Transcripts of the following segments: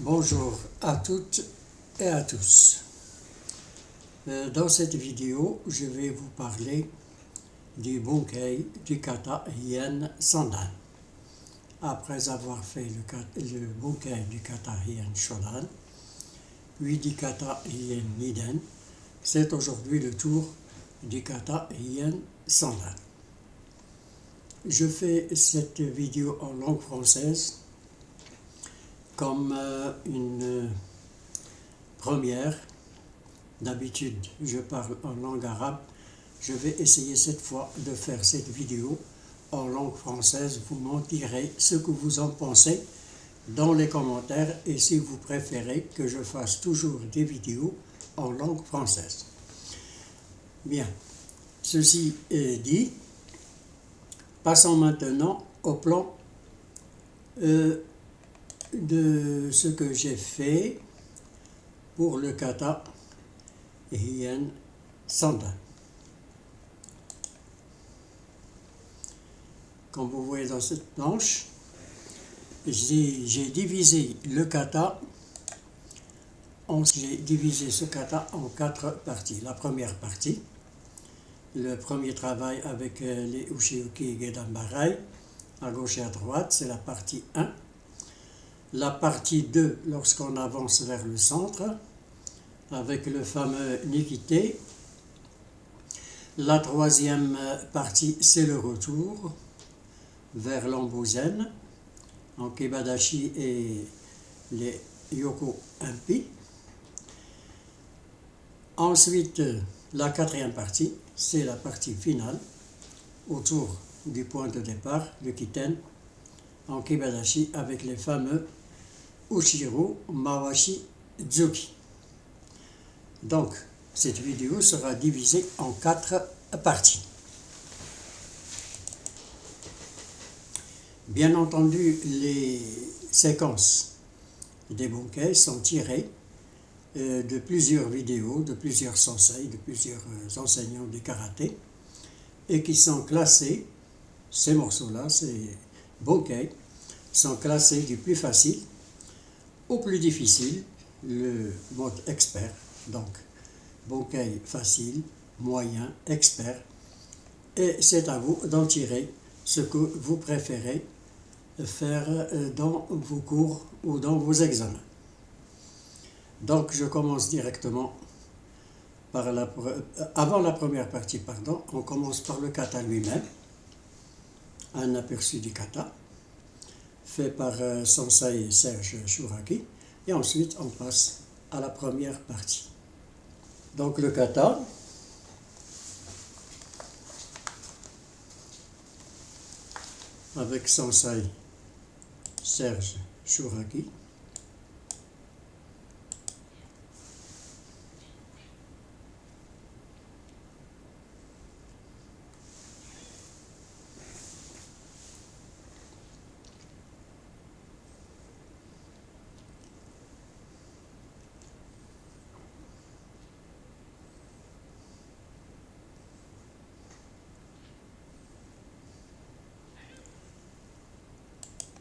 Bonjour à toutes et à tous. Dans cette vidéo, je vais vous parler du Bunkei du kata Hien Sandan. Après avoir fait le Bunkei du kata Hien Shodan, puis du kata Hien Niden, c'est aujourd'hui le tour du kata Hien Sandan. Je fais cette vidéo en langue française comme une première. D'habitude, je parle en langue arabe. Je vais essayer cette fois de faire cette vidéo en langue française. Vous m'en direz ce que vous en pensez dans les commentaires et si vous préférez que je fasse toujours des vidéos en langue française. Bien, ceci est dit. Passons maintenant au plan de ce que j'ai fait pour le kata Hien Sandan. Comme vous voyez dans cette planche, j'ai divisé le kata, j'ai divisé ce kata en 4 parties. La première partie, le premier travail avec les Ushiyuki et Gedan Barai, à gauche et à droite, c'est la partie 1. La partie 2, lorsqu'on avance vers le centre, avec le fameux Nikite. La troisième partie, c'est le retour vers l'Ambozen, en Kebadashi et les Yoko Impi. Ensuite, la quatrième partie, c'est la partie finale, autour du point de départ, le Kiten, en Kebadashi, avec les fameux Ushiro Mawashi Zuki. Donc, cette vidéo sera divisée en 4 parties. Bien entendu, les séquences des Bunkei sont tirées de plusieurs vidéos, de plusieurs sensei, de plusieurs enseignants du karaté, et qui sont classés, ces morceaux-là, ces Bunkei, sont classés du plus facile au plus difficile, le mode expert. Donc, Bunkei facile, moyen, expert. Et c'est à vous d'en tirer ce que vous préférez faire dans vos cours ou dans vos examens. Donc, je commence directement par avant la première partie, pardon, on commence par le kata lui-même. Un aperçu du kata, fait par Sensei Serge Shuraki. Et ensuite, on passe à la première partie. Donc le kata, avec Sensei Serge Shuraki.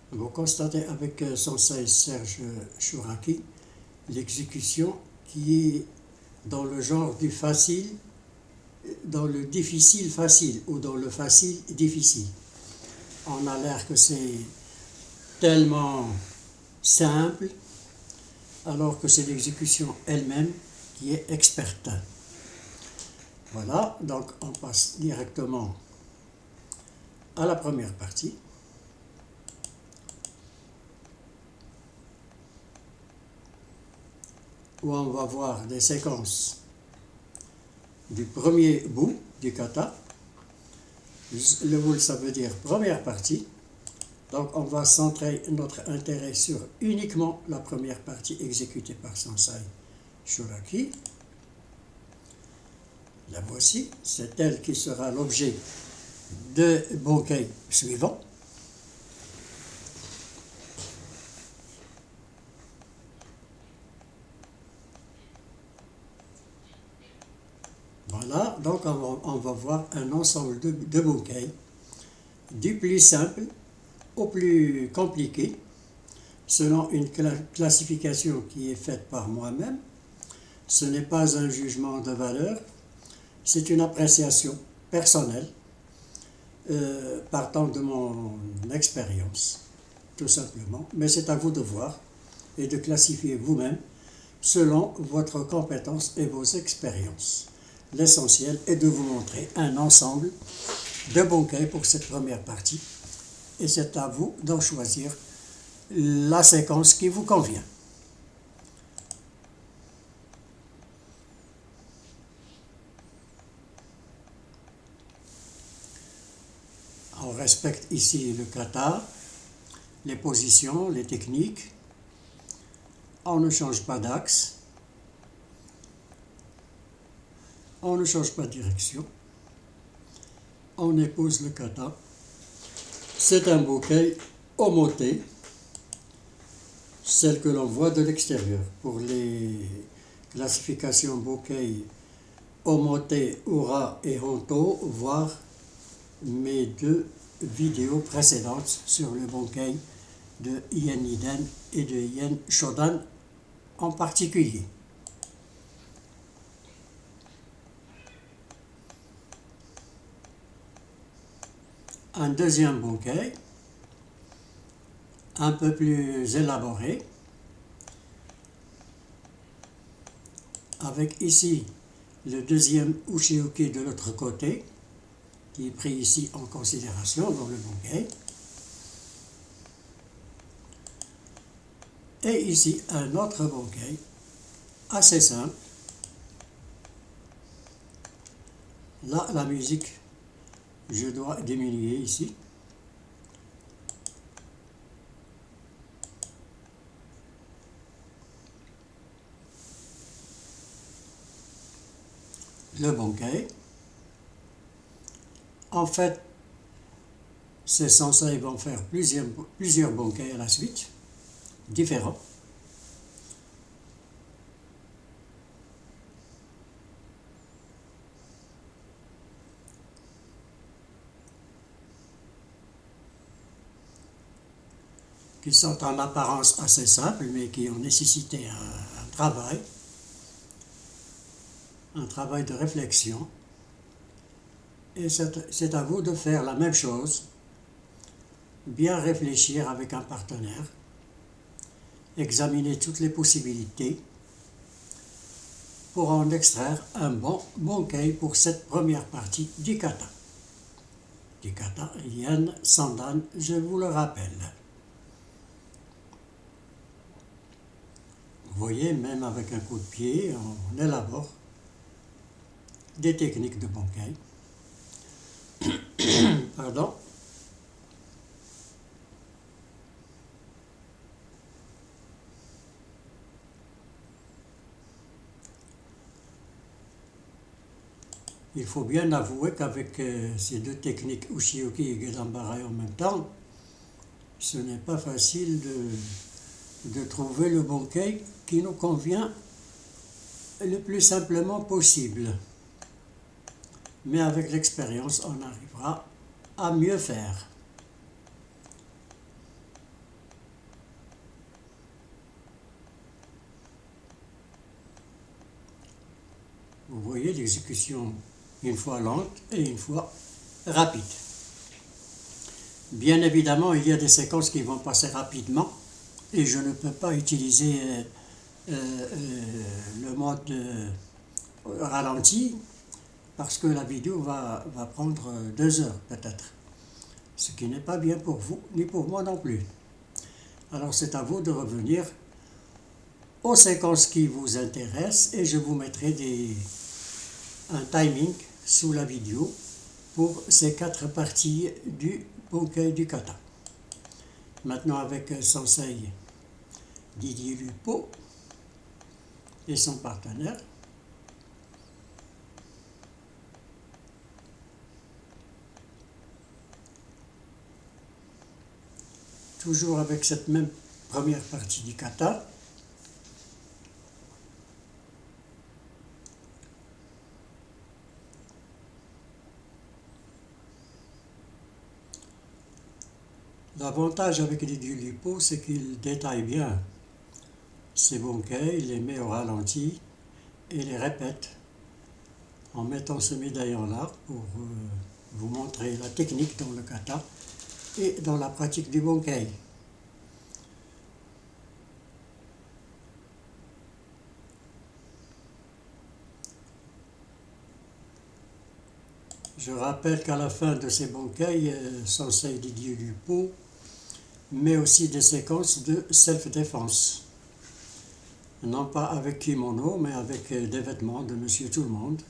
Vous constatez avec Sensei Serge Shuraki l'exécution qui est dans le genre du facile, dans le difficile facile ou dans le facile difficile. On a l'air que c'est tellement simple alors que c'est l'exécution elle-même qui est experte. Voilà, donc on passe directement à la première partie. Où on va voir des séquences du premier bout du kata. Le bout, ça veut dire première partie. Donc on va centrer notre intérêt sur uniquement la première partie exécutée par Sensei Shuraki. La voici, c'est elle qui sera l'objet de Bunkei suivant. Voilà, donc on va voir un ensemble de Bunkei, du plus simple au plus compliqué, selon une classification qui est faite par moi-même. Ce n'est pas un jugement de valeur, c'est une appréciation personnelle partant de mon expérience, tout simplement. Mais c'est à vous de voir et de classifier vous-même selon votre compétence et vos expériences. L'essentiel est de vous montrer un ensemble de bouquets pour cette première partie et c'est à vous d'en choisir la séquence qui vous convient. On respecte ici le kata, les positions, les techniques. On ne change pas d'axe. On ne change pas de direction. On épouse le kata. C'est un bouquet omoté, celle que l'on voit de l'extérieur. Pour les classifications bouquet omoté, ura et honto, voir mes 2 vidéos précédentes sur le bouquet de Hien Iden et de Hien Shodan en particulier. Un deuxième bouquet, un peu plus élaboré, avec ici le deuxième ushioki de l'autre côté, qui est pris ici en considération dans le bouquet. Et ici un autre bouquet assez simple. Là, la musique, je dois diminuer ici. Le bouquet. En fait, ces sensei vont faire plusieurs bouquets à la suite, différents. Qui sont en apparence assez simples, mais qui ont nécessité un travail de réflexion. Et c'est à vous de faire la même chose, bien réfléchir avec un partenaire, examiner toutes les possibilités pour en extraire un bon bouquet pour cette première partie du kata. Du kata Hien Sandan, je vous le rappelle. Vous voyez, même avec un coup de pied, on élabore des techniques de bouquet. Pardon. Il faut bien avouer qu'avec ces 2 techniques, Ushioki et Gedambara en même temps, ce n'est pas facile de trouver le bouquet qui nous convient le plus simplement possible. Mais avec l'expérience, on arrivera à mieux faire. Vous voyez l'exécution une fois lente et une fois rapide. Bien évidemment, il y a des séquences qui vont passer rapidement et je ne peux pas utiliser le mode ralenti parce que la vidéo va prendre 2 heures peut-être, ce qui n'est pas bien pour vous ni pour moi non plus. Alors c'est à vous de revenir aux séquences qui vous intéressent et je vous mettrai un timing sous la vidéo pour ces 4 parties du bouquet du kata. Maintenant avec Sensei Didier Lupo et son partenaire. Toujours avec cette même première partie du kata. L'avantage avec les Dulipo, c'est qu'il détaille bien ses bouquets, il les met au ralenti et les répète en mettant ce médaillon-là pour vous montrer la technique dans le kata et dans la pratique du Bunkai. Je rappelle qu'à la fin de ces Bunkai, Sensei Didier Lupo met aussi des séquences de self-défense. Non pas avec kimono, mais avec des vêtements de Monsieur Tout-le-Monde.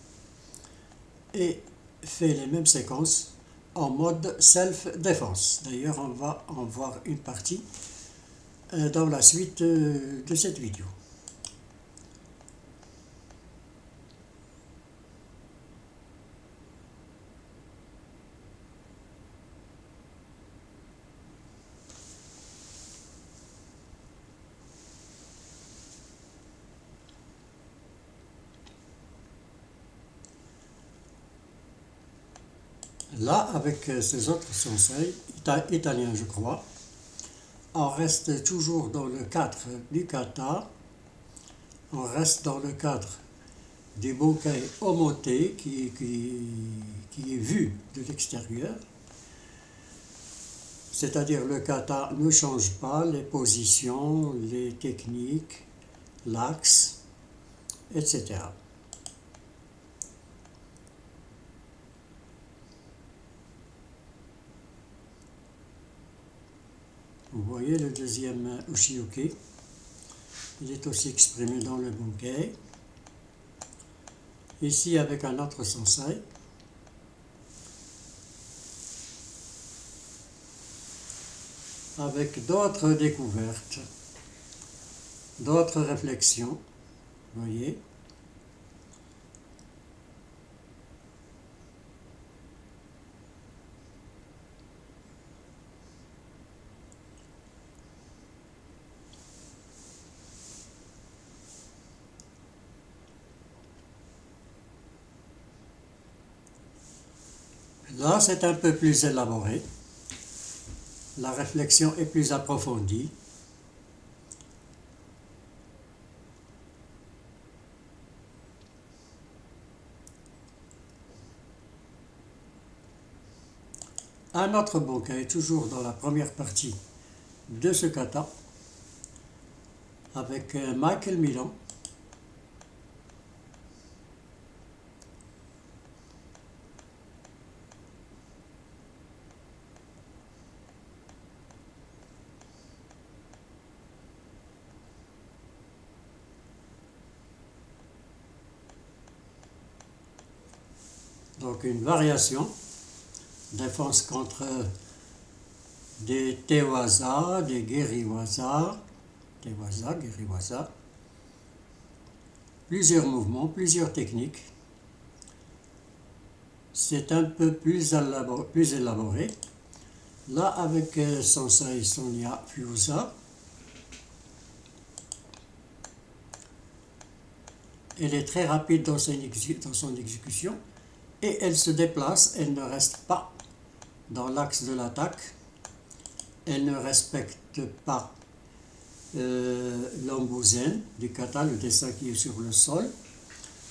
Et fait les mêmes séquences en mode self-défense. D'ailleurs, on va en voir une partie dans la suite de cette vidéo. Là, avec ces autres sensei, italiens je crois, on reste toujours dans le cadre du kata, on reste dans le cadre du Bunkai Omote qui est vu de l'extérieur, c'est-à-dire le kata ne change pas les positions, les techniques, l'axe, etc. Vous voyez le deuxième Ushioke, il est aussi exprimé dans le Bunkai. Ici avec un autre sensei. Avec d'autres découvertes, d'autres réflexions, vous voyez. Là, c'est un peu plus élaboré. La réflexion est plus approfondie. Un autre Bunkai, toujours dans la première partie de ce kata, avec Michael Milan. Donc une variation, défense contre des tewaza, des geriwaza, tewaza, geriwaza, plusieurs mouvements, plusieurs techniques. C'est un peu plus élaboré. Là, avec Sensei Sonia Fusa, elle est très rapide dans son exécution et elle se déplace, elle ne reste pas dans l'axe de l'attaque, elle ne respecte pas l'ambuzen du kata, le dessin qui est sur le sol.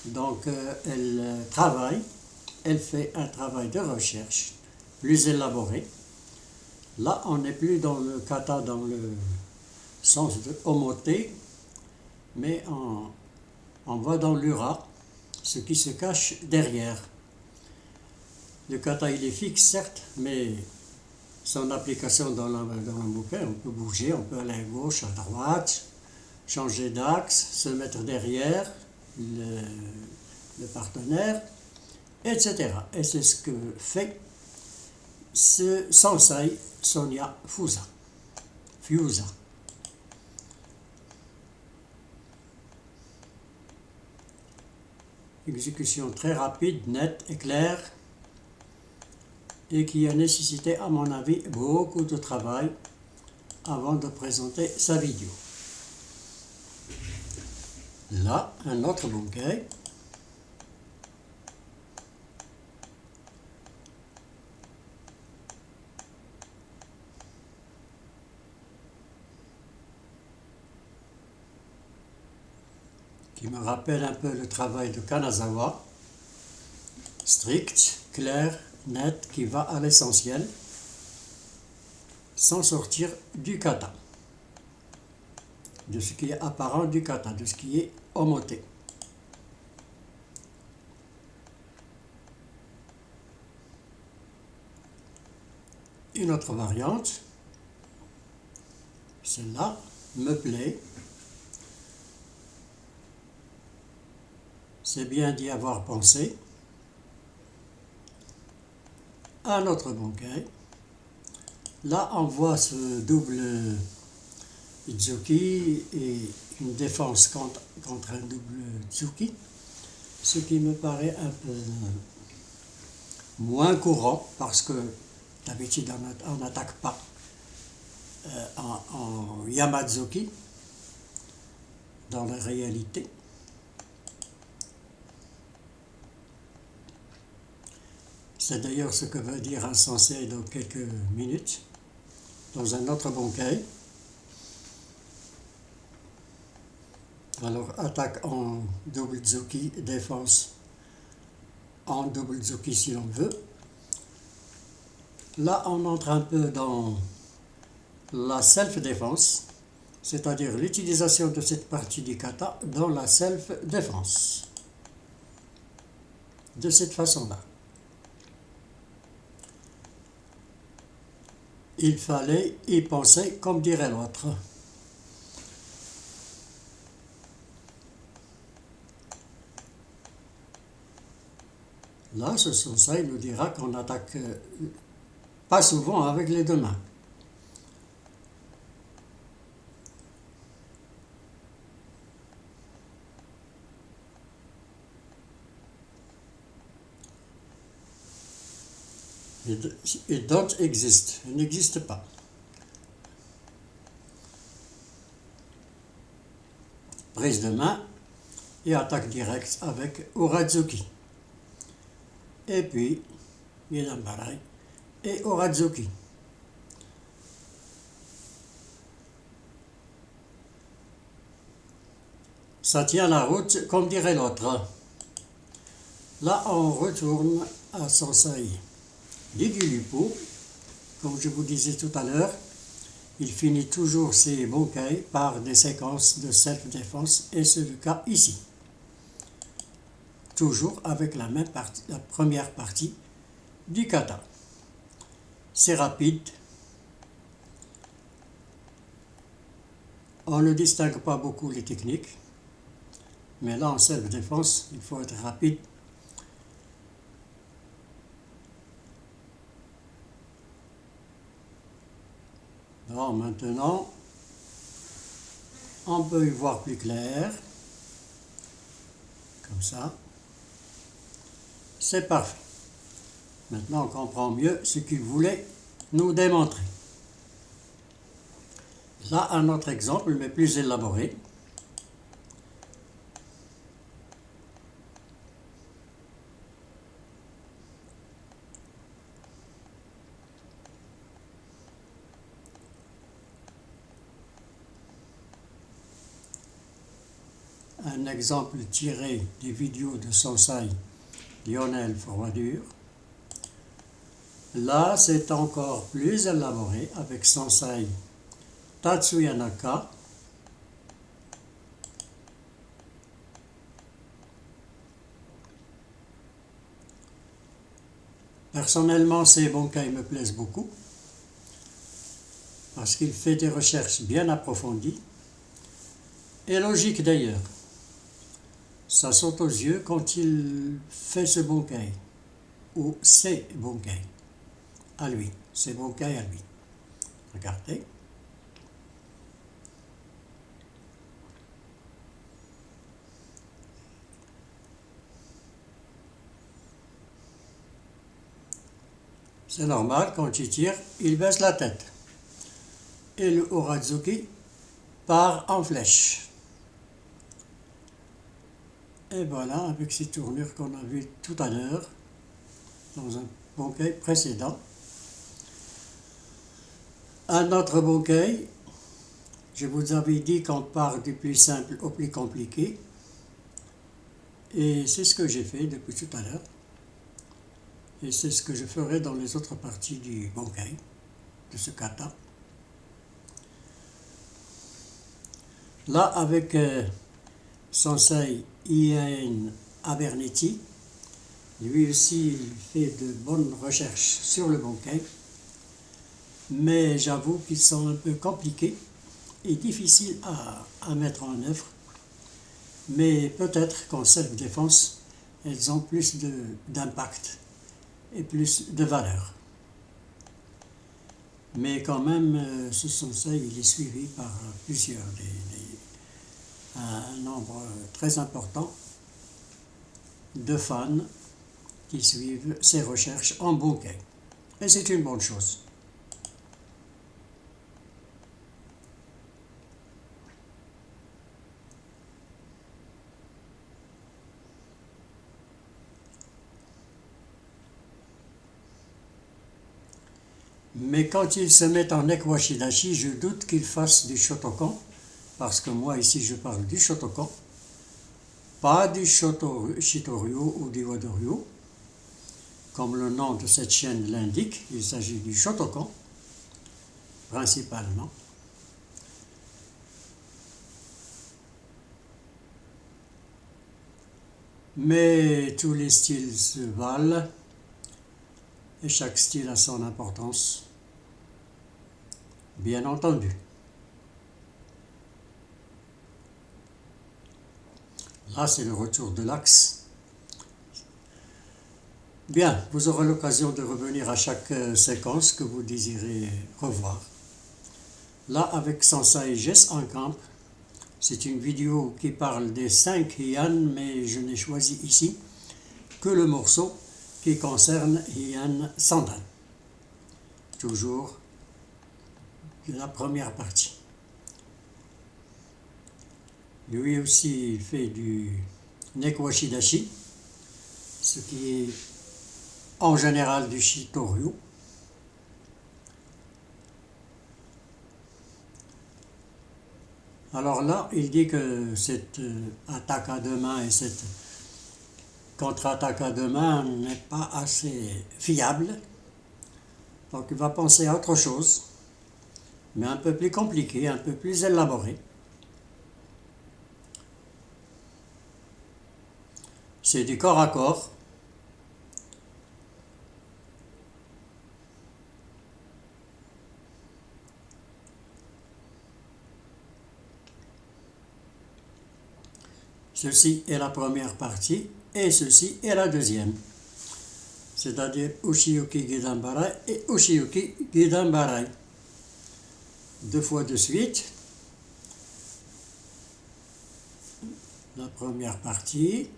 Donc elle travaille, elle fait un travail de recherche plus élaboré. Là, on n'est plus dans le kata dans le sens de omote, mais on va dans l'ura, ce qui se cache derrière. Le kata, il est fixe, certes, mais son application dans le bouquin, on peut bouger, on peut aller à gauche, à droite, changer d'axe, se mettre derrière le partenaire, etc. Et c'est ce que fait ce Sensei Sonia Fusa. Exécution très rapide, nette et claire, et qui a nécessité, à mon avis, beaucoup de travail avant de présenter sa vidéo. Là, un autre Bunkai. qui me rappelle un peu le travail de Kanazawa, strict, clair, net, qui va à l'essentiel, sans sortir du kata, de ce qui est apparent du kata, de ce qui est omote. Une autre variante, celle-là me plaît. C'est bien d'y avoir pensé. Un autre bunkai. Là, on voit ce double Izuki et une défense contre un double Tsuki, ce qui me paraît un peu moins courant parce que d'habitude on n'attaque pas en Yamazuki dans la réalité. C'est d'ailleurs ce que va dire un sensei dans quelques minutes, dans un autre bunkai. Alors, attaque en double Zuki, défense en double Zuki si l'on veut. Là, on entre un peu dans la self-défense, c'est-à-dire l'utilisation de cette partie du kata dans la self-défense. De cette façon-là. Il fallait y penser, comme dirait l'autre. Là, ce sensei nous dira qu'on n'attaque pas souvent avec les deux mains. It don't exist, il n'existe pas. Prise de main et attaque directe avec Urazuki. Et puis, Yedambarai et Urazuki. Ça tient la route, comme dirait l'autre. Là, on retourne à Sensei Digulupo. Comme je vous disais tout à l'heure, il finit toujours ses bunkai par des séquences de self-défense, et c'est le cas ici. Toujours avec la même partie, la première partie du kata. C'est rapide. On ne distingue pas beaucoup les techniques, mais là en self-défense, il faut être rapide. Alors maintenant, on peut y voir plus clair, comme ça. C'est parfait. Maintenant, on comprend mieux ce qu'il voulait nous démontrer. Là, un autre exemple, mais plus élaboré. Un exemple tiré des vidéos de Sensei Lionel Froidure. Là, c'est encore plus élaboré avec Sensei Tatsuya Naka. Personnellement, ces bunkai me plaisent beaucoup parce qu'il fait des recherches bien approfondies et logiques d'ailleurs. Ça saute aux yeux quand il fait ce bunkai, ou ses bunkai, à lui, ses bunkai à lui. Regardez. C'est normal, quand il tire, il baisse la tête. Et le Urazuki part en flèche. Et voilà, avec ces tournures qu'on a vues tout à l'heure, dans un bunkai précédent. Un autre bunkai, je vous avais dit qu'on part du plus simple au plus compliqué. Et c'est ce que j'ai fait depuis tout à l'heure. Et c'est ce que je ferai dans les autres parties du Bonkai, de ce kata. Là, avec Sensei Ian Abernethy, lui aussi, il fait de bonnes recherches sur le Bonkai, mais j'avoue qu'ils sont un peu compliqués et difficiles à mettre en œuvre. Mais peut-être qu'en self-défense, elles ont plus d'impact et plus de valeur. Mais quand même, ce Sensei, il est suivi par plusieurs, un nombre très important de fans qui suivent ses recherches en Bonkai. Et c'est une bonne chose. Mais quand ils se mettent en Ekwashidashi, je doute qu'ils fassent du Shotokan, parce que moi ici je parle du Shotokan, pas du Shitoryu ou du Wadoryu. Comme le nom de cette chaîne l'indique, il s'agit du Shotokan, principalement. Mais tous les styles se valent, et chaque style a son importance, bien entendu. Là, c'est le retour de l'axe. Bien, vous aurez l'occasion de revenir à chaque séquence que vous désirez revoir. Là, avec Sensei Jess Enkamp, c'est une vidéo qui parle des 5 Heian, mais je n'ai choisi ici que le morceau qui concerne Heian Sandan. Toujours la première partie. Lui aussi il fait du Nekwashidashi, ce qui est en général du Shitoryu. Alors là, il dit que cette attaque à deux mains et cette contre-attaque à deux mains n'est pas assez fiable. Donc il va penser à autre chose, mais un peu plus compliqué, un peu plus élaboré. C'est du corps à corps. Ceci est la première partie et ceci est la deuxième. C'est-à-dire Ushiyuki Gidanbarai et Ushiyuki Gidanbarai. Deux fois de suite. La première partie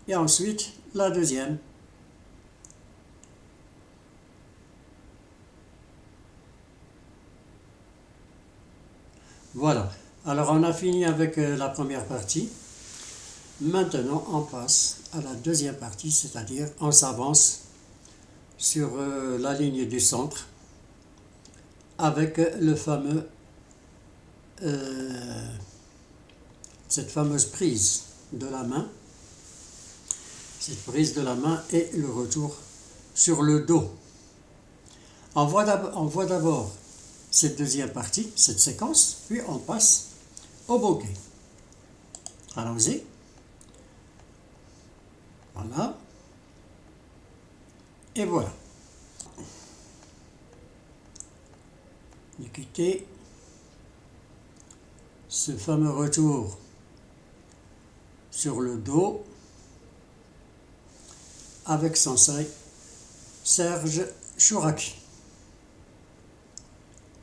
et ensuite la deuxième. Voilà. Alors on a fini avec la première partie. Maintenant, on passe à la deuxième partie, c'est-à-dire on s'avance sur la ligne du centre avec le fameux, cette fameuse prise de la main. Cette prise de la main et le retour sur le dos. On voit d'abord cette deuxième partie, cette séquence, puis on passe au Bonkai. Allons-y. Voilà. Et voilà. Quitter ce fameux retour sur le dos avec Sensei Serge Chouraki.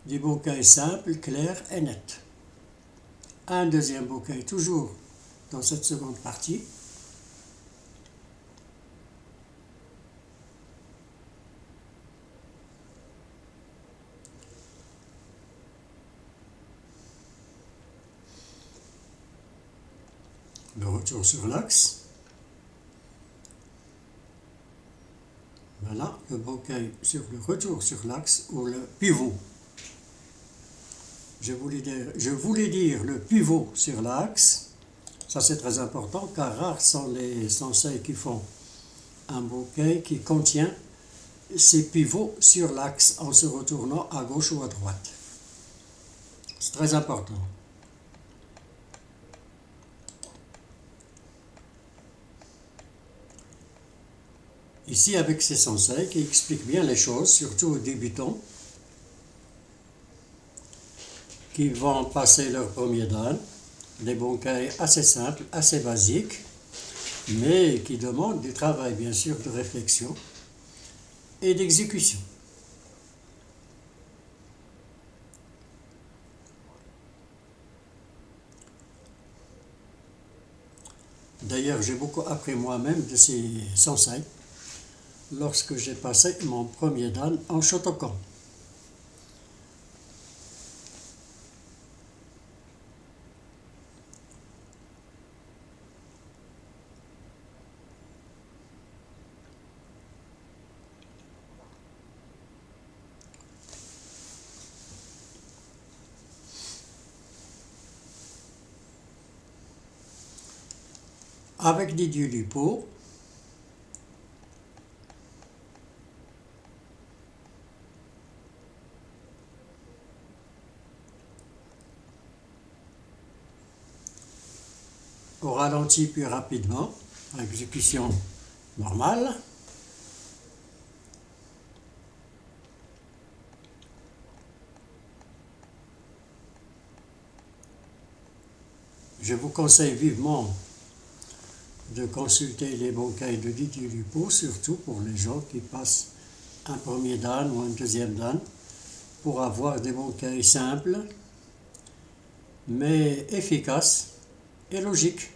Du Bonkai simple, clair et net. Un deuxième Bonkai toujours dans cette seconde partie. Le retour sur l'axe. Voilà, le Bonkai sur le retour sur l'axe ou le pivot. Je voulais dire le pivot sur l'axe, Ça c'est très important car rares sont les sensei qui font un bouquet qui contient ces pivots sur l'axe en se retournant à gauche ou à droite. C'est très important. Ici, avec ces sensei qui expliquent bien les choses, surtout aux débutants, qui vont passer leur premier dan, des bunkai assez simples, assez basiques, mais qui demandent du travail, bien sûr, de réflexion et d'exécution. D'ailleurs, j'ai beaucoup appris moi-même de ces sensei lorsque j'ai passé mon premier dan en Shotokan. Avec Didier Lupo, au ralenti puis rapidement, exécution normale. Je vous conseille vivement de consulter les bunkai de Didier Lupo, surtout pour les gens qui passent un premier dan ou un deuxième dan, pour avoir des bunkai simples, mais efficaces et logiques,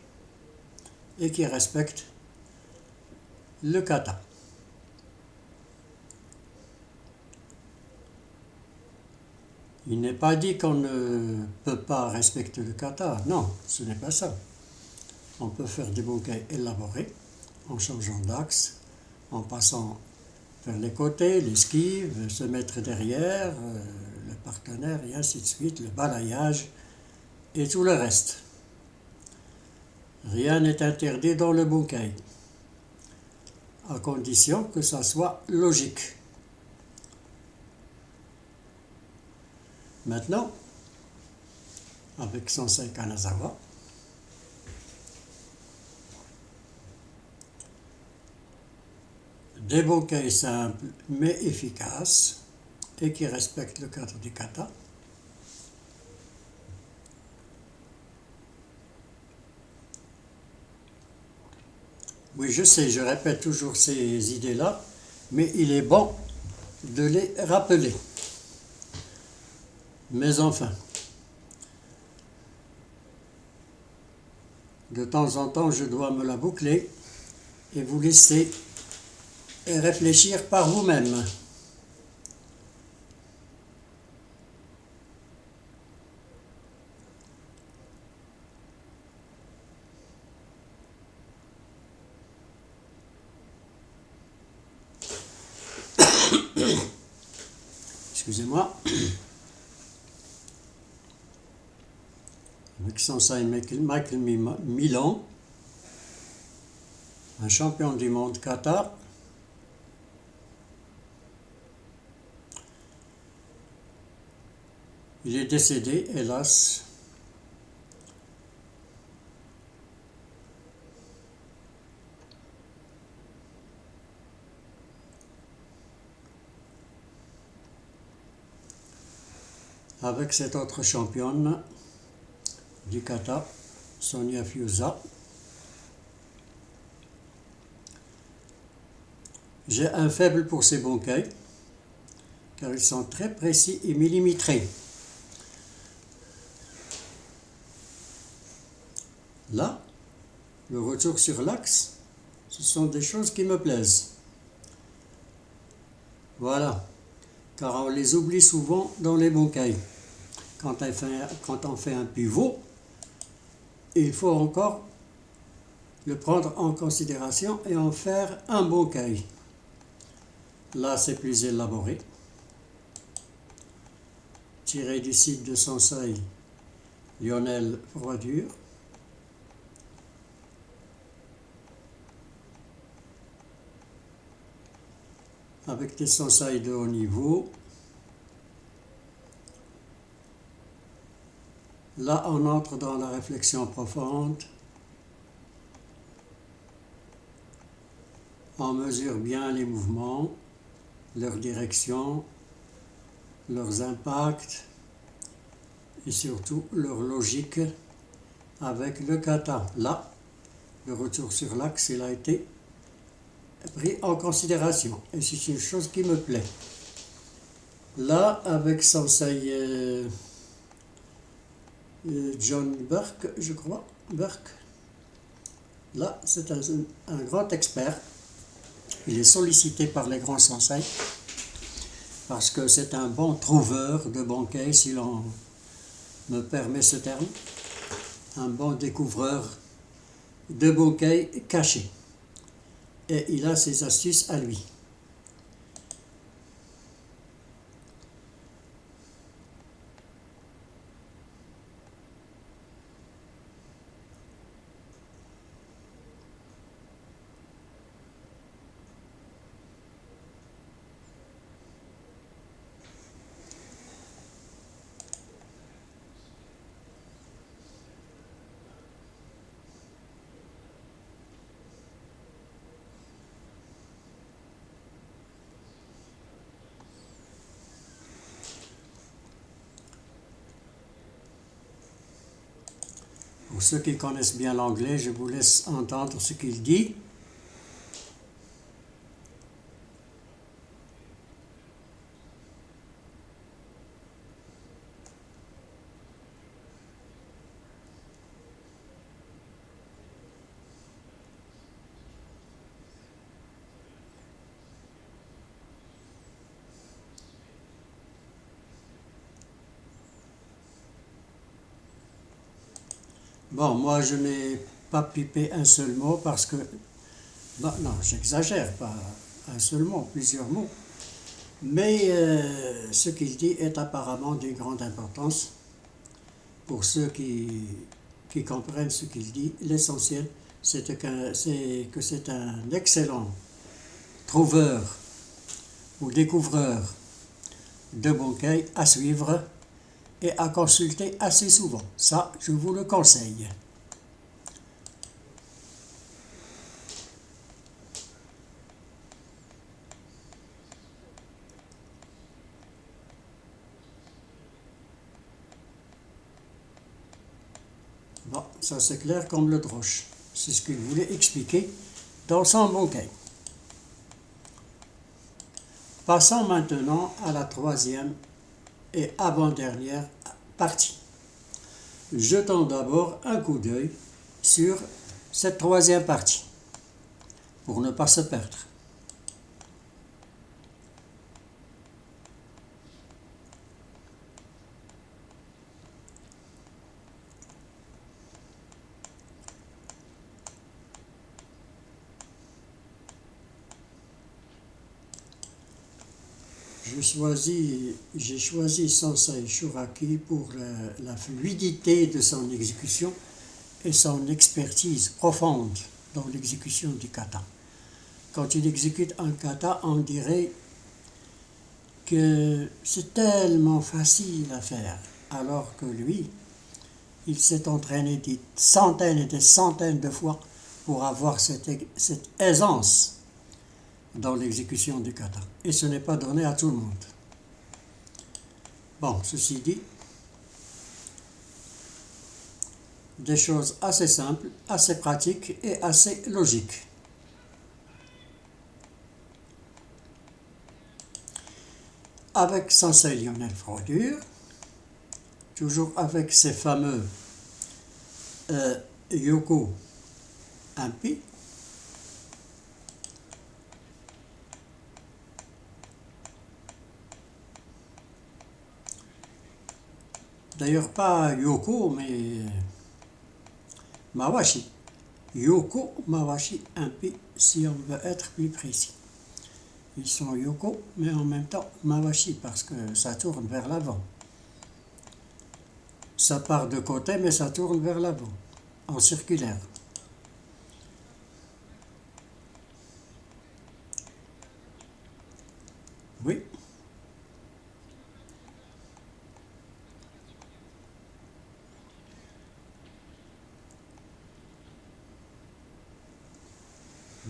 et qui respectent le kata. Il n'est pas dit qu'on ne peut pas respecter le kata, non, ce n'est pas ça. On peut faire des bunkai élaborés en changeant d'axe, en passant vers les côtés, l'esquive, se mettre derrière, le partenaire et ainsi de suite, le balayage et tout le reste. Rien n'est interdit dans le bunkai, à condition que ça soit logique. Maintenant, avec Sensei Kanazawa, des bunkai simples mais efficaces et qui respectent le cadre du kata. Oui, je sais, je répète toujours ces idées-là, mais il est bon de les rappeler. Mais enfin, de temps en temps, je dois me la boucler et vous laisser réfléchir par vous-même. Excusez-moi. Avec Sensei Michael Milan, un champion du monde kata. Il est décédé, hélas. Avec cette autre championne du kata, Sonia Fiusa. J'ai un faible pour ces bunkai, car ils sont très précis et millimétrés. Là, le retour sur l'axe, ce sont des choses qui me plaisent. Voilà, car on les oublie souvent dans les bunkai. Quand on fait un pivot, il faut encore le prendre en considération et en faire un bunkai. Là, c'est plus élaboré. Tiré du site de Sensei Lionel Froidure. avec des sonsaï de haut niveau. Là, on entre dans la réflexion profonde. On mesure bien les mouvements, leur direction, leurs impacts et surtout leur logique avec le kata. Là, le retour sur l'axe, il a été pris en considération et c'est une chose qui me plaît. Là, avec Sensei John Burke, je crois, Burke, là, c'est un grand expert. Il est sollicité par les grands sensei parce que c'est un bon trouveur de Bonkai, si l'on me permet ce terme, un bon découvreur de Bonkai cachés. Et il a ses astuces à lui. Pour ceux qui connaissent bien l'anglais, je vous laisse entendre ce qu'il dit. Bon, moi je n'ai pas pipé un seul mot parce que, bon, non, j'exagère, pas un seul mot, plusieurs mots. Mais ce qu'il dit est apparemment d'une grande importance pour ceux qui comprennent ce qu'il dit. L'essentiel, c'est que c'est un excellent trouveur ou découvreur de Bonkai à suivre et à consulter assez souvent. Ça, je vous le conseille. Bon, ça c'est clair comme le droche. C'est ce qu'il voulait expliquer dans son Bonkai. Passons maintenant à la troisième et avant-dernière partie. Jetons d'abord un coup d'œil sur cette troisième partie pour ne pas se perdre. J'ai choisi Sensei Shuraki pour la fluidité de son exécution et son expertise profonde dans l'exécution du kata. Quand il exécute un kata, on dirait que c'est tellement facile à faire, alors que lui, il s'est entraîné des centaines et des centaines de fois pour avoir cette aisance dans l'exécution du kata. Et ce n'est pas donné à tout le monde. Bon, ceci dit, des choses assez simples, assez pratiques et assez logiques. Avec Sensei Lionel Frodure, toujours avec ces fameux Yoko Impi, d'ailleurs pas Yoko, mais Mawashi. Yoko, Mawashi, Impi, si on veut être plus précis. Ils sont Yoko, mais en même temps Mawashi, parce que ça tourne vers l'avant. Ça part de côté, mais ça tourne vers l'avant, en circulaire.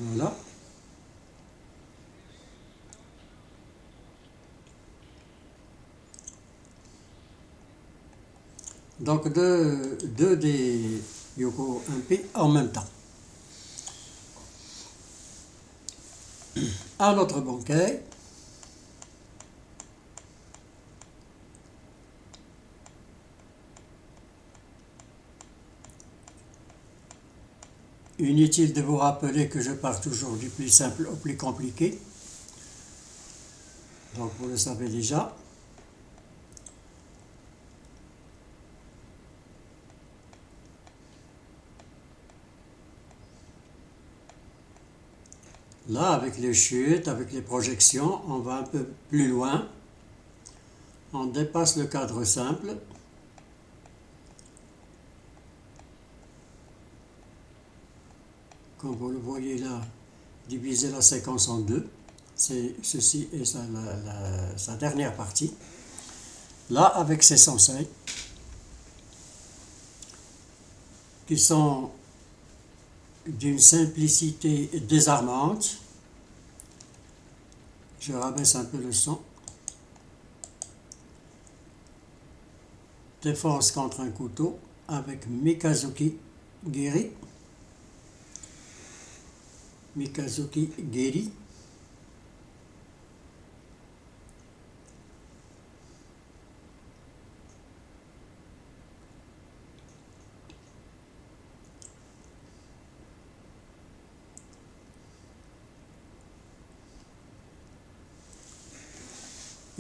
Voilà. Donc deux des Yoko MP en même temps. Un autre banquet. Inutile de vous rappeler que je pars toujours du plus simple au plus compliqué. Donc vous le savez déjà. Là, avec les chutes, avec les projections, on va un peu plus loin. On dépasse le cadre simple. Comme vous le voyez là, diviser la séquence en deux. Ceci est sa dernière partie. Là, avec ces sensei, qui sont d'une simplicité désarmante. Je rabaisse un peu le son. Défense contre un couteau avec Mikazuki Geri. Mikazuki Geri.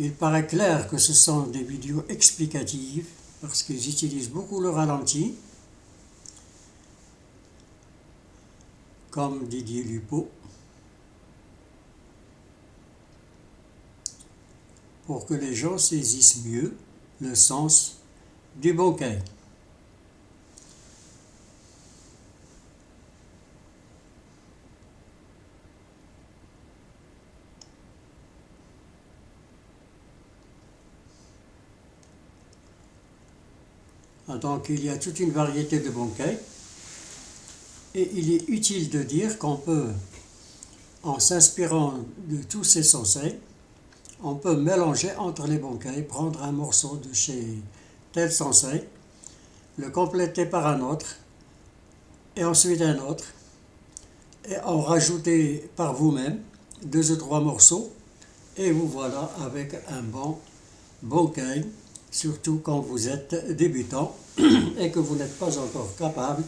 Il paraît clair que ce sont des vidéos explicatives parce qu'ils utilisent beaucoup le ralenti, comme Didier Lupo, pour que les gens saisissent mieux le sens du bankai. Donc il y a toute une variété de bankai et il est utile de dire qu'on peut, en s'inspirant de tous ces sensei, on peut mélanger entre les bankai, prendre un morceau de chez tel sensei, le compléter par un autre, et ensuite un autre, et en rajouter par vous-même 2 ou 3 morceaux, et vous voilà avec un bon bankai, surtout quand vous êtes débutant et que vous n'êtes pas encore capable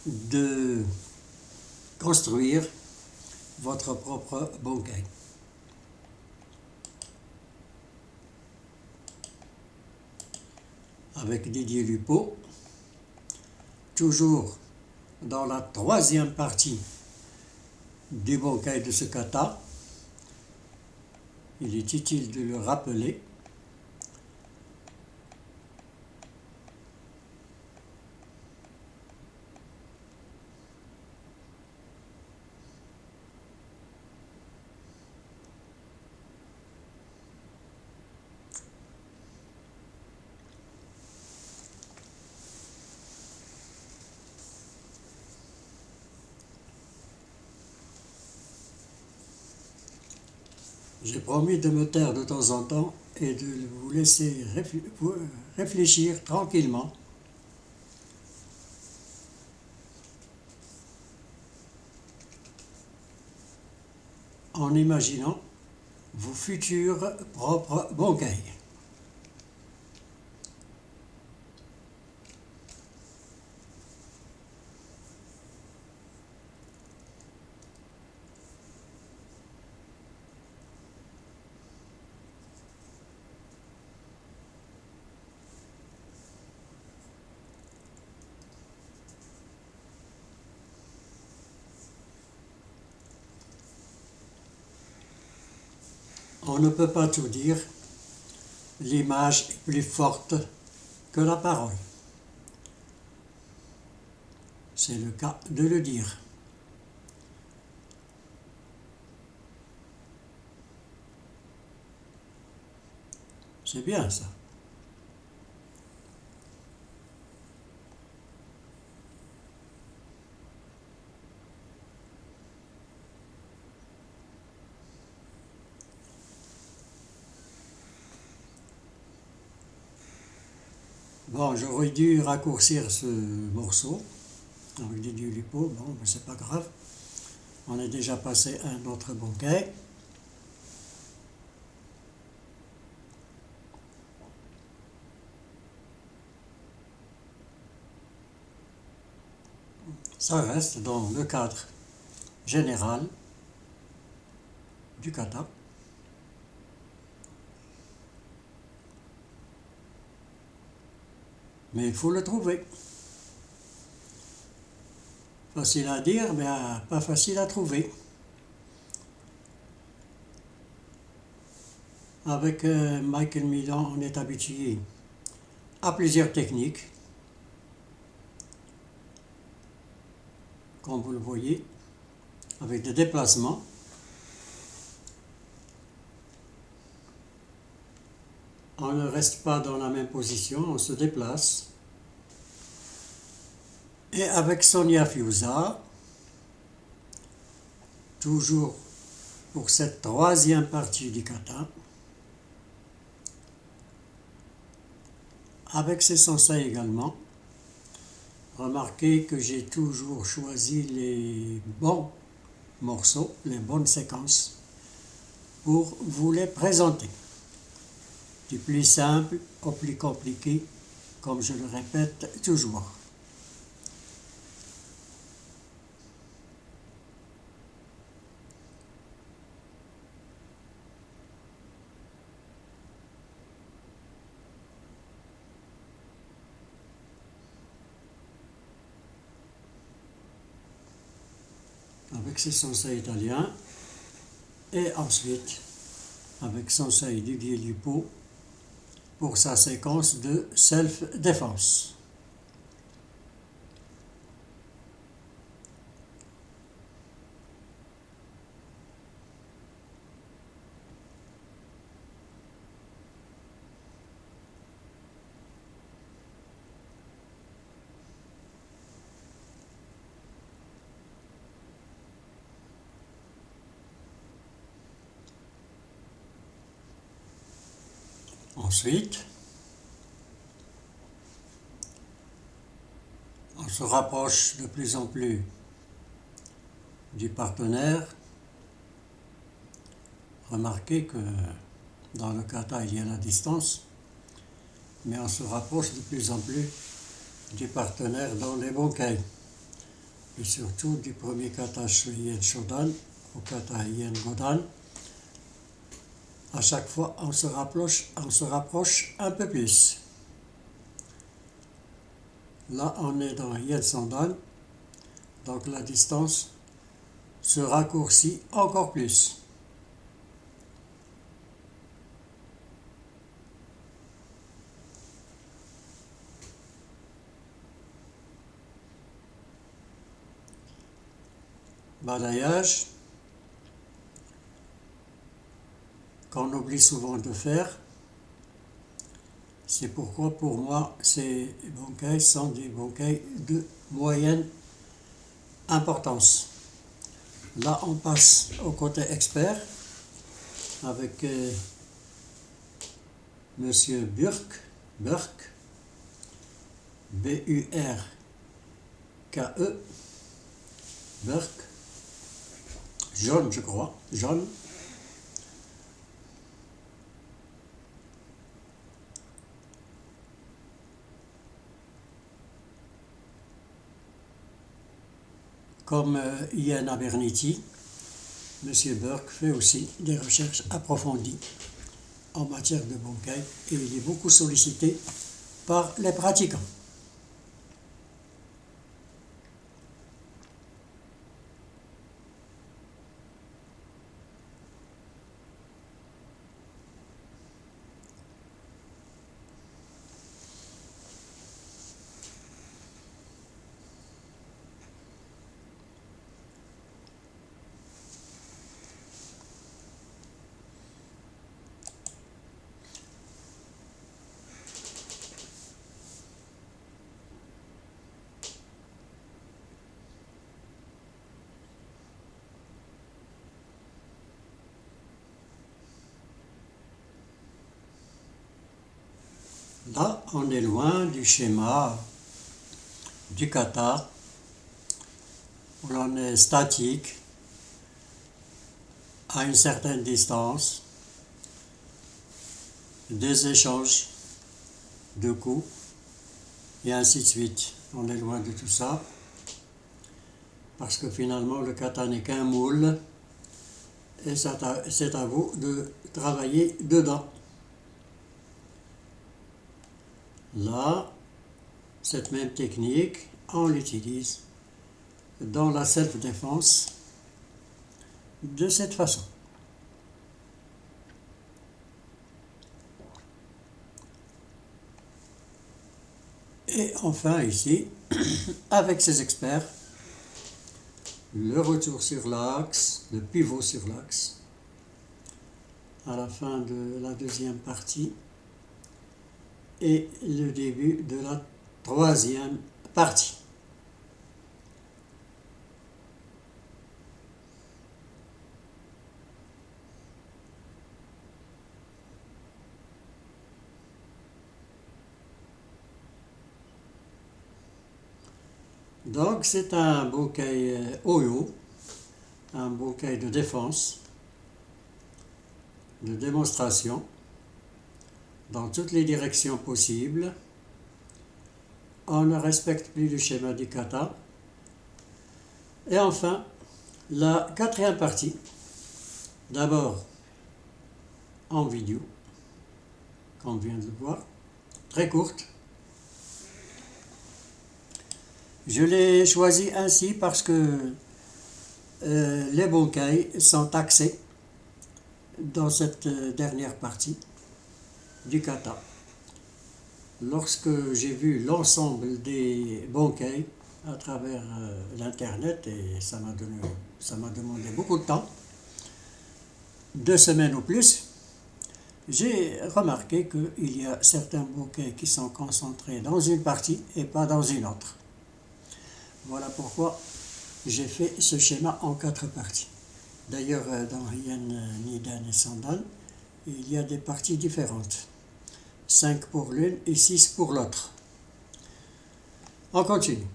de construire votre propre bankai. Avec Didier Lupo, toujours dans la 3e partie du bankai de ce kata. Il est utile de le rappeler. J'ai promis de me taire de temps en temps et de vous laisser réfléchir tranquillement en imaginant vos futurs propres bankai. On ne peut pas tout dire, l'image est plus forte que la parole. C'est le cas de le dire. C'est bien ça. Bon, j'aurais dû raccourcir ce morceau avec du lipo, bon, mais c'est pas grave. On est déjà passé à un autre bouquet. Ça reste dans le cadre général du kata. Mais il faut le trouver. Facile à dire, mais pas facile à trouver. Avec Michael Milan, on est habitué à plusieurs techniques, comme vous le voyez, avec des déplacements. On ne reste pas dans la même position, on se déplace. Et avec Sonia Fiusa, toujours pour cette troisième partie du kata, avec ses sensei également, remarquez que j'ai toujours choisi les bons morceaux, les bonnes séquences, pour vous les présenter. Du plus simple au plus compliqué, comme je le répète toujours. Avec ses sensei italiens, et ensuite avec sensei Didier Lupo pour sa séquence de self-défense. Ensuite, on se rapproche de plus en plus du partenaire. Remarquez que dans le kata, il y a la distance, mais on se rapproche de plus en plus du partenaire dans les bunkai. Et surtout du premier kata Shuien Shodan au kata Hien Godan. À chaque fois, on se rapproche un peu plus. Là, on est dans Hien Sandan, donc la distance se raccourcit encore plus. Balayage, qu'on oublie souvent de faire. C'est pourquoi pour moi ces bunkai sont des bunkai de moyenne importance. Là on passe au côté expert avec Monsieur Burke, B-U-R-K-E, Burke, John je crois, John. Comme Ian Abernethy, M. Burke fait aussi des recherches approfondies en matière de bunkai et il est beaucoup sollicité par les pratiquants. Là, on est loin du schéma du kata, où l'on est statique, à une certaine distance, des échanges de coups, et ainsi de suite. On est loin de tout ça, parce que finalement le kata n'est qu'un moule, et c'est à vous de travailler dedans. Là, cette même technique, on l'utilise dans la self-défense de cette façon. Et enfin ici, avec ces experts, le retour sur l'axe, le pivot sur l'axe, à la fin de la deuxième partie, et le début de la troisième partie. Donc c'est un bunkai Oyo, un bunkai de défense, de démonstration, dans toutes les directions possibles. On ne respecte plus le schéma du kata. Et enfin, la quatrième partie, d'abord en vidéo, comme on vient de le voir, très courte. Je l'ai choisi ainsi parce que les bunkai sont axés dans cette dernière partie du kata. Lorsque j'ai vu l'ensemble des bunkai à travers l'internet, et ça m'a demandé beaucoup de temps, 2 semaines ou plus, j'ai remarqué qu'il y a certains bunkai qui sont concentrés dans une partie et pas dans une autre. Voilà pourquoi j'ai fait ce schéma en 4 parties. D'ailleurs, dans Hien, Nidan et Sandan, il y a des parties différentes. 5 pour l'une et 6 pour l'autre. On continue.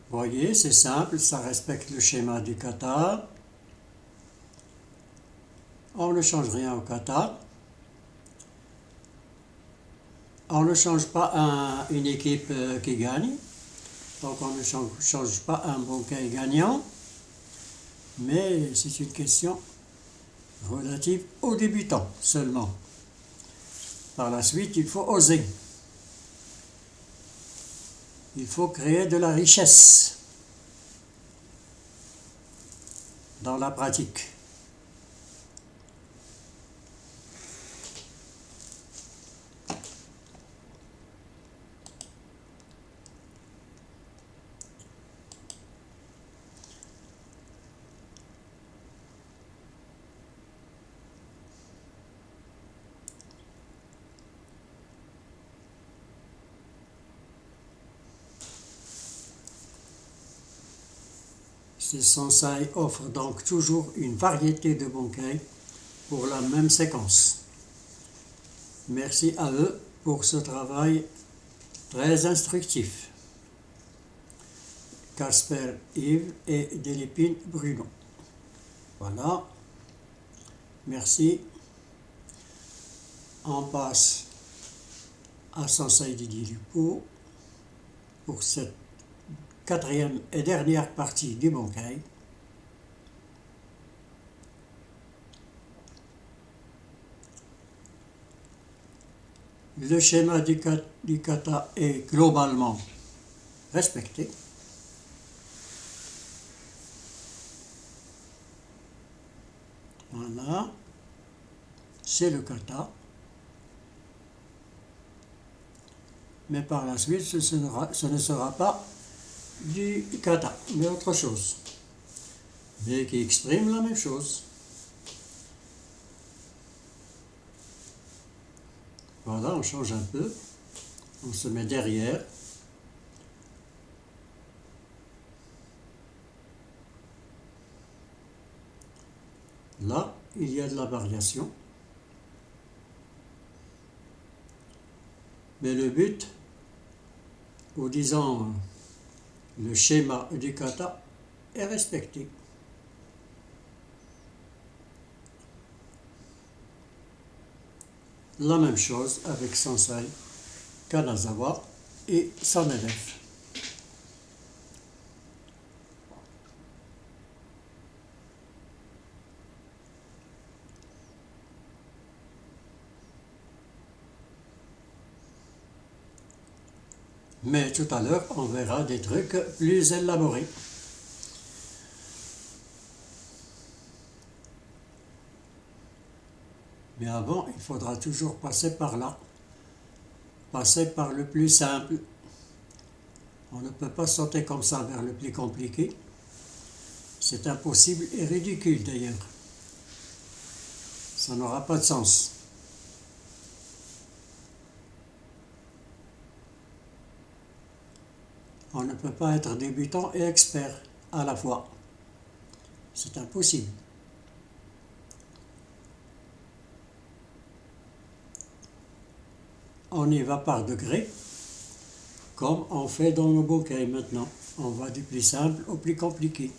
Voyez, c'est simple, ça respecte le schéma du kata. On ne change rien au kata. On ne change pas une équipe qui gagne. Donc on ne change pas un bunkai gagnant. Mais c'est une question relative aux débutants seulement. Par la suite, il faut oser. Il faut créer de la richesse dans la pratique. Ces sensei offrent donc toujours une variété de bunkai pour la même séquence. Merci à eux pour ce travail très instructif. Casper Yves et Delépine Bruno. Voilà. Merci. On passe à Sensei Didier Lupo pour cette 4e et dernière partie du bunkai. Le schéma du kata est globalement respecté. Voilà, c'est le kata. Mais par la suite, ce ne sera pas du kata, mais autre chose, mais qui exprime la même chose. Voilà, on change un peu, on se met derrière. Là, il y a de la variation. Mais le but, ou disons le schéma du kata, est respecté. La même chose avec Sensei Kanazawa et son élève. Mais tout à l'heure, on verra des trucs plus élaborés. Mais avant, il faudra toujours passer par là. Passer par le plus simple. On ne peut pas sauter comme ça vers le plus compliqué. C'est impossible et ridicule d'ailleurs. Ça n'aura pas de sens. On ne peut pas être débutant et expert à la fois. C'est impossible. On y va par degrés, comme on fait dans le bouquet maintenant. On va du plus simple au plus compliqué.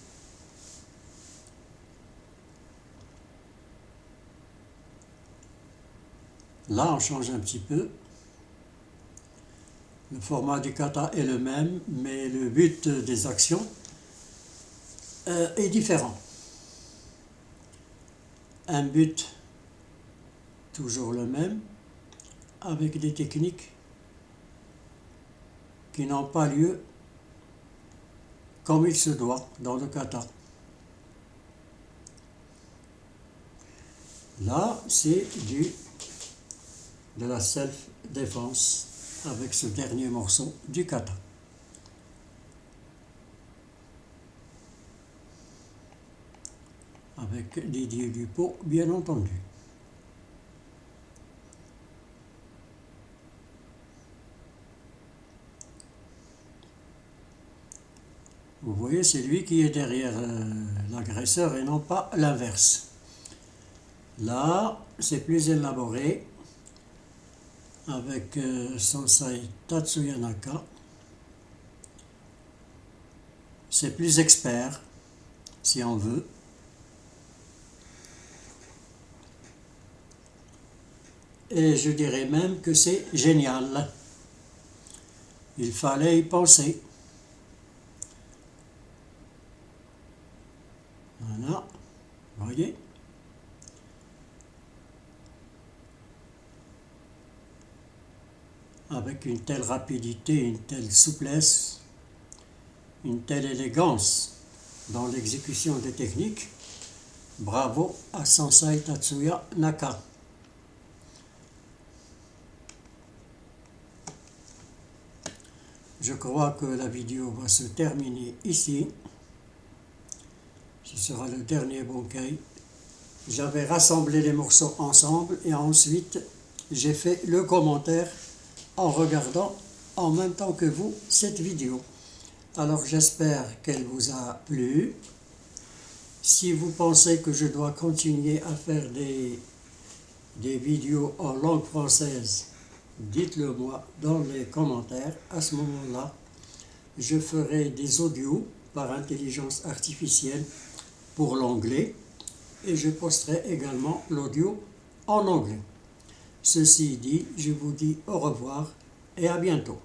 Là, on change un petit peu. Le format du kata est le même, mais le but des actions est différent. Un but toujours le même, avec des techniques qui n'ont pas lieu comme il se doit dans le kata. Là, c'est de la self-défense avec ce dernier morceau du kata. Avec Didier Dupont, bien entendu. Vous voyez, c'est lui qui est derrière l'agresseur et non pas l'inverse. Là, c'est plus élaboré avec Sensei Tatsuya Naka. C'est plus expert, si on veut. Et je dirais même que c'est génial. Il fallait y penser. Voilà, vous voyez. Avec une telle rapidité, une telle souplesse, une telle élégance dans l'exécution des techniques, bravo à Sensei Tatsuya Naka. Je crois que la vidéo va se terminer ici. Ce sera le dernier bouquet. J'avais rassemblé les morceaux ensemble et ensuite j'ai fait le commentaire en regardant en même temps que vous cette vidéo. Alors j'espère qu'elle vous a plu. Si vous pensez que je dois continuer à faire des vidéos en langue française, dites-le moi dans les commentaires. À ce moment-là, je ferai des audios par intelligence artificielle pour l'anglais et je posterai également l'audio en anglais. Ceci dit, je vous dis au revoir et à bientôt.